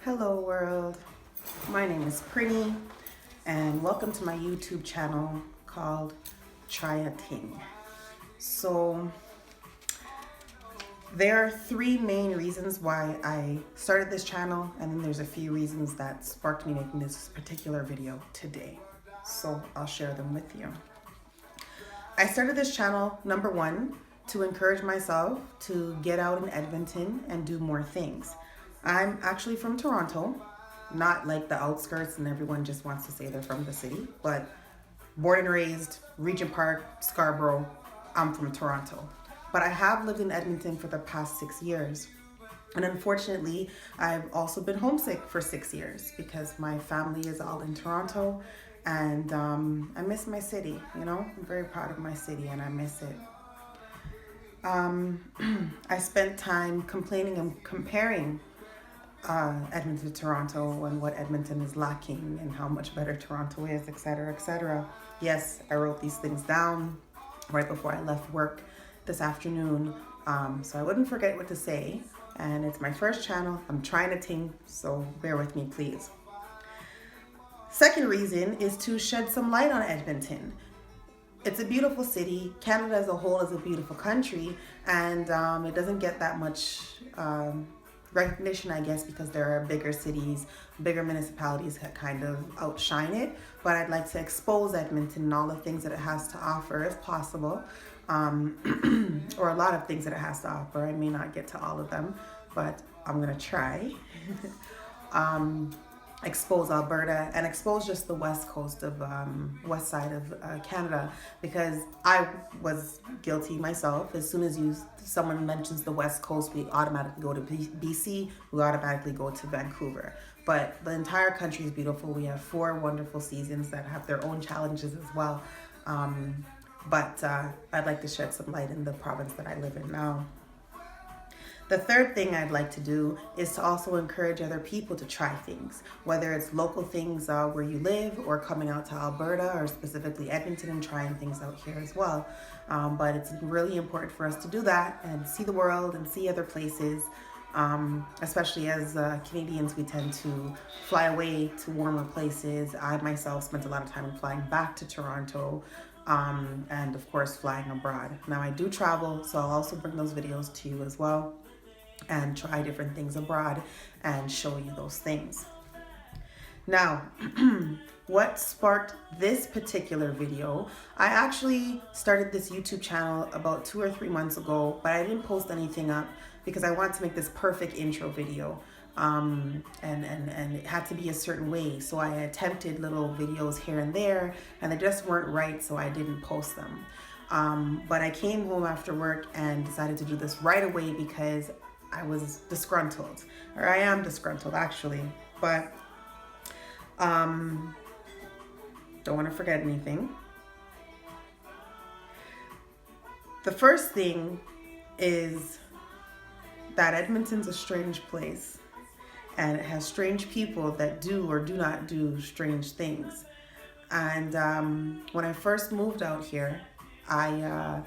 Hello world, my name is Prinny and welcome to my YouTube channel called TryATing. So there are three main reasons why I started this channel, and then there's a few reasons that sparked me making this particular video today. So I'll share them with you. I started this channel, number one, to encourage myself to get out in Edmonton and do more things. I'm actually from Toronto, not like the outskirts and everyone just wants to say they're from the city, but born and raised, Regent Park, Scarborough, I'm from Toronto. But I have lived in Edmonton for the past 6 years. And unfortunately, I've also been homesick for 6 years because my family is all in Toronto, and I miss my city, you know? I'm very proud of my city and I miss it. I spent time complaining and comparing Edmonton to Toronto and what Edmonton is lacking and how much better Toronto is, etc., etc. Yes, I wrote these things down right before I left work this afternoon, so I wouldn't forget what to say. And it's my first channel. I'm trying to ting, so bear with me, please. Second reason is to shed some light on Edmonton. It's a beautiful city. Canada as a whole is a beautiful country, and it doesn't get that much recognition, I guess, because there are bigger cities, bigger municipalities that kind of outshine it. But I'd like to expose Edmonton and all the things that it has to offer, if possible, or a lot of things that it has to offer. I may not get to all of them, but I'm gonna try. Expose Alberta and expose just the west coast of west side of Canada, because I was guilty myself. As soon as someone mentions the west coast, we automatically go to BC, we automatically go to Vancouver. But the entire country is beautiful. We have 4 wonderful seasons that have their own challenges as well. But I'd like to shed some light in the province that I live in now. The third thing I'd like to do is to also encourage other people to try things, whether it's local things where you live, or coming out to Alberta or specifically Edmonton and trying things out here as well. But it's really important for us to do that and see the world and see other places, especially as Canadians, we tend to fly away to warmer places. I myself spent a lot of time flying back to Toronto, and of course flying abroad. Now I do travel, so I'll also bring those videos to you as well and try different things abroad and show you those things. Now, what sparked this particular video? I actually started this YouTube channel about 2 or 3 months ago, but I didn't post anything up because I wanted to make this perfect intro video. And it had to be a certain way. So I attempted little videos here and there, and they just weren't right, so I didn't post them. But I came home after work and decided to do this right away because I was disgruntled, or I am disgruntled actually, but don't want to forget anything. The first thing is that Edmonton's a strange place, and it has strange people that do or do not do strange things. And when I first moved out here, I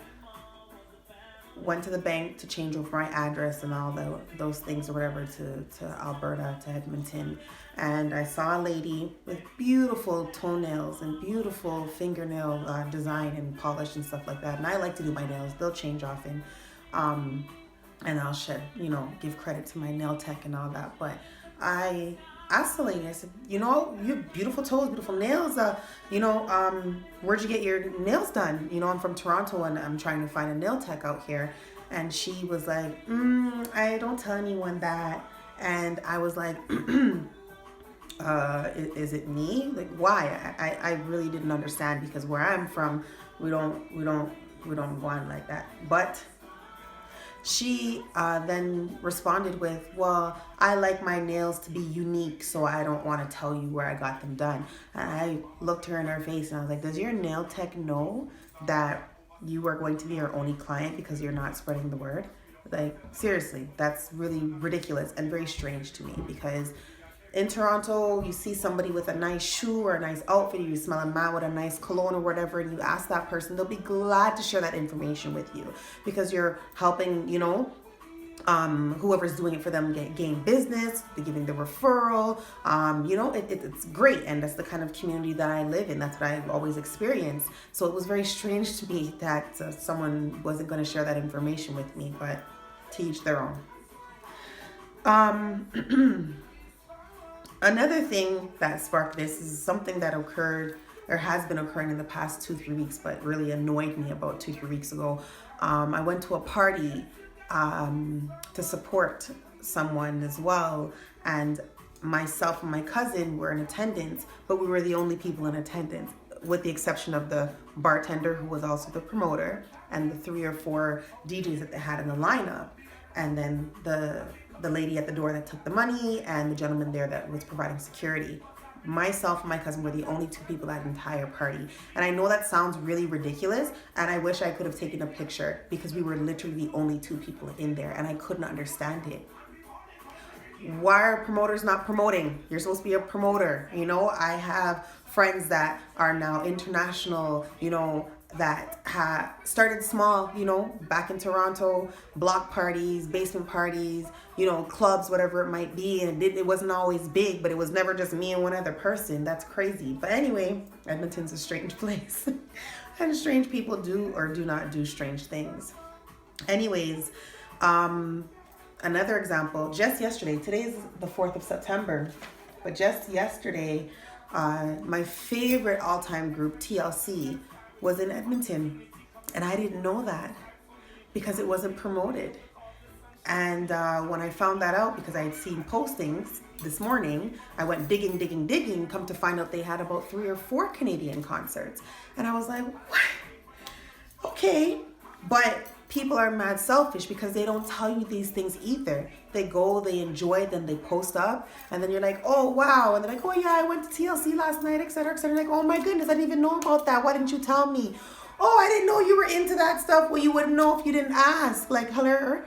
went to the bank to change over my address and all those things or whatever to Alberta, to Edmonton. And I saw a lady with beautiful toenails and beautiful fingernail design and polish and stuff like that. And I like to do my nails. They'll change often. And I'll give credit to my nail tech and all that. But I asked the lady, I said, you know, you have beautiful toes, beautiful nails. Where'd you get your nails done? You know, I'm from Toronto and I'm trying to find a nail tech out here. And she was like, I don't tell anyone that. And I was like, is it me? Like, why? I really didn't understand, because where I'm from, we don't go on like that. But she then responded with, well, I like my nails to be unique, so I don't want to tell you where I got them done. And I looked her in her face and I was like, does your nail tech know that you are going to be your only client because you're not spreading the word? Like, seriously, that's really ridiculous and very strange to me, because in Toronto, you see somebody with a nice shoe or a nice outfit, you smell a man with a nice cologne or whatever, and you ask that person, they'll be glad to share that information with you, because you're helping, whoever's doing it for them gain business, they're giving the referral. It's great, and that's the kind of community that I live in. That's what I've always experienced. So it was very strange to me that someone wasn't going to share that information with me, but to each their own. Another thing that sparked this is something that occurred or has been occurring in the past 2-3 weeks, but really annoyed me about 2-3 weeks ago. I went to a party to support someone as well, and myself and my cousin were in attendance, but we were the only people in attendance, with the exception of the bartender, who was also the promoter, and the 3 or 4 DJs that they had in the lineup, and then the lady at the door that took the money, and the gentleman there that was providing security. Myself and my cousin were the only 2 people at the entire party. And I know that sounds really ridiculous, and I wish I could have taken a picture, because we were literally the only 2 people in there, and I couldn't understand it. Why are promoters not promoting? You're supposed to be a promoter. I have friends that are now international, that have started small, back in Toronto, block parties, basement parties, clubs, whatever it might be. And it wasn't always big, but it was never just me and one other person. That's crazy. But anyway, Edmonton's a strange place. And strange people do or do not do strange things. Anyways, another example, just yesterday, today's the 4th of September, but just yesterday, my favorite all-time group, TLC, was in Edmonton, and I didn't know that because it wasn't promoted. And when I found that out, because I had seen postings this morning, I went digging, come to find out they had about 3 or 4 Canadian concerts. And I was like, what? Okay. But people are mad selfish because they don't tell you these things either. They go, they enjoy, then they post up, and then you're like, oh wow, and they're like, oh yeah, I went to TLC last night, etc., etc. Like, oh my goodness, I didn't even know about that. Why didn't you tell me? Oh, I didn't know you were into that stuff. Well, you wouldn't know if you didn't ask. Like, hello,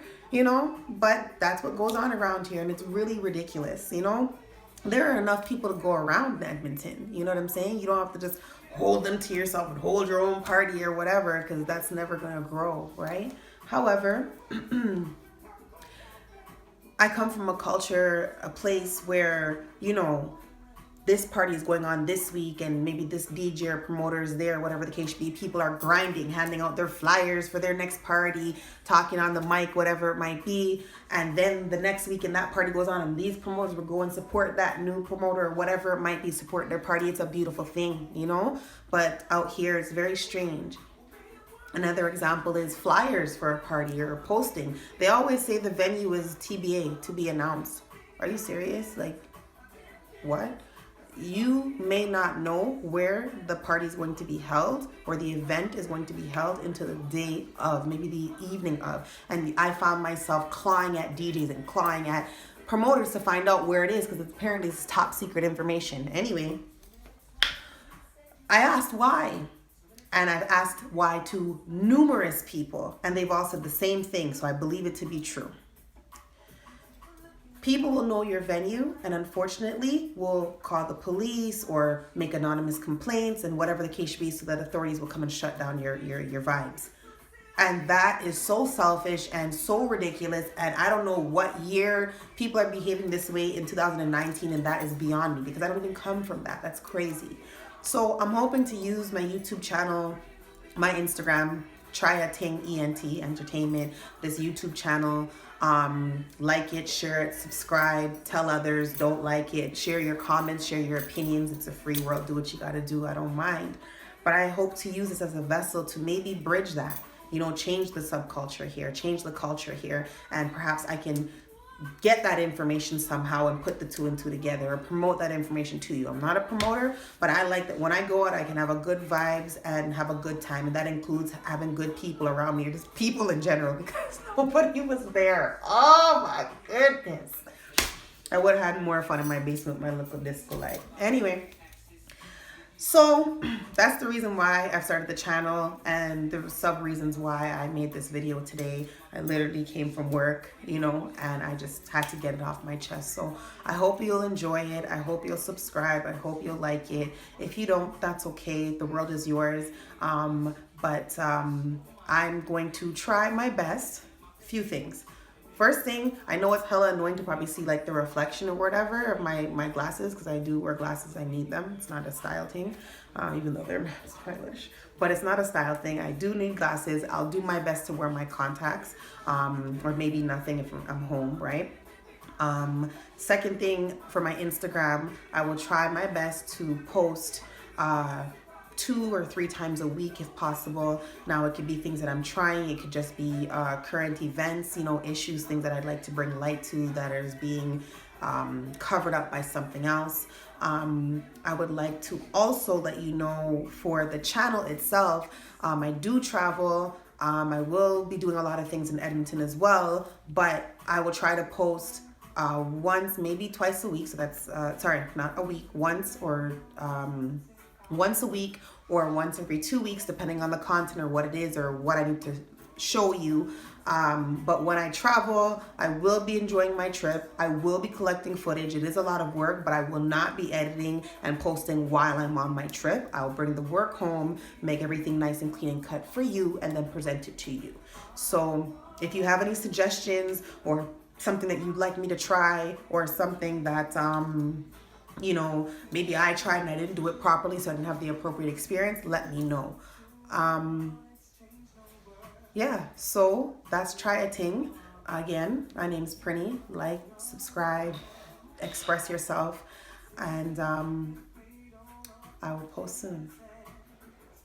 But that's what goes on around here, and it's really ridiculous. There are enough people to go around in Edmonton. You know what I'm saying? You don't have to just hold them to yourself and hold your own party or whatever, because that's never going to grow, right? However, I come from a culture, a place where, this party is going on this week, and maybe this DJ or promoter is there, whatever the case be. People are grinding, handing out their flyers for their next party, talking on the mic, whatever it might be. And then the next week, and that party goes on, and these promoters will go and support that new promoter or whatever it might be, support their party. It's a beautiful thing, But out here, it's very strange. Another example is flyers for a party or a posting. They always say the venue is TBA, to be announced. Are you serious? Like, what? You may not know where the party is going to be held or the event is going to be held until the day of, maybe the evening of. And I found myself clawing at DJs and clawing at promoters to find out where it is, because apparently it's top secret information. Anyway, I asked why. And I've asked why to numerous people, and they've all said the same thing, so I believe it to be true. People will know your venue, and unfortunately will call the police or make anonymous complaints and whatever the case should be, so that authorities will come and shut down your vibes. And that is so selfish and so ridiculous, and I don't know what year people are behaving this way in 2019, and that is beyond me, because I don't even come from that. That's crazy. So I'm hoping to use my YouTube channel, my Instagram, TryATing, ENT, Entertainment, this YouTube channel. Like it, share it, subscribe, tell others, don't like it, share your comments, share your opinions. It's a free world. Do what you got to do. I don't mind. But I hope to use this as a vessel to maybe bridge that, change the subculture here, change the culture here, and perhaps I can get that information somehow and put the 2 and 2 together, or promote that information to you. I'm not a promoter, but I like that when I go out, I can have a good vibes and have a good time. And that includes having good people around me, or just people in general, because nobody was there. Oh my goodness. I would have had more fun in my basement with my little disco light. Anyway, so that's the reason why I've started the channel, and there were sub reasons why I made this video today. I literally came from work, and I just had to get it off my chest. So I hope you'll enjoy it. I hope you'll subscribe. I hope you'll like it. If you don't, that's okay. The world is yours. But I'm going to try my best. Few things. first thing, I know it's hella annoying to probably see like the reflection or whatever of my glasses, because I do wear glasses. I need them. It's not a style thing, even though they're stylish. But it's not a style thing. I do need glasses. I'll do my best to wear my contacts, or maybe nothing if I'm home, right? Second thing, for my Instagram, I will try my best to post 2 or 3 times a week if possible. Now it could be things that I'm trying, it could just be current events, issues, things that I'd like to bring light to that is being covered up by something else. I would like to also let you know, for the channel itself, I do travel. I will be doing a lot of things in Edmonton as well, but I will try to post once, maybe twice a week. So that's, not a week, once a week or once every 2 weeks, depending on the content or what it is or what I need to show you. But when I travel, I will be enjoying my trip. I will be collecting footage. It is a lot of work, but I will not be editing and posting while I'm on my trip. I'll bring the work home, make everything nice and clean and cut for you, and then present it to you. So if you have any suggestions or something that you'd like me to try, or something that maybe I tried and I didn't do it properly, so I didn't have the appropriate experience, let me know. Yeah, so that's TryATing. Again, my name's Prinny. Like, subscribe, express yourself, and I will post soon.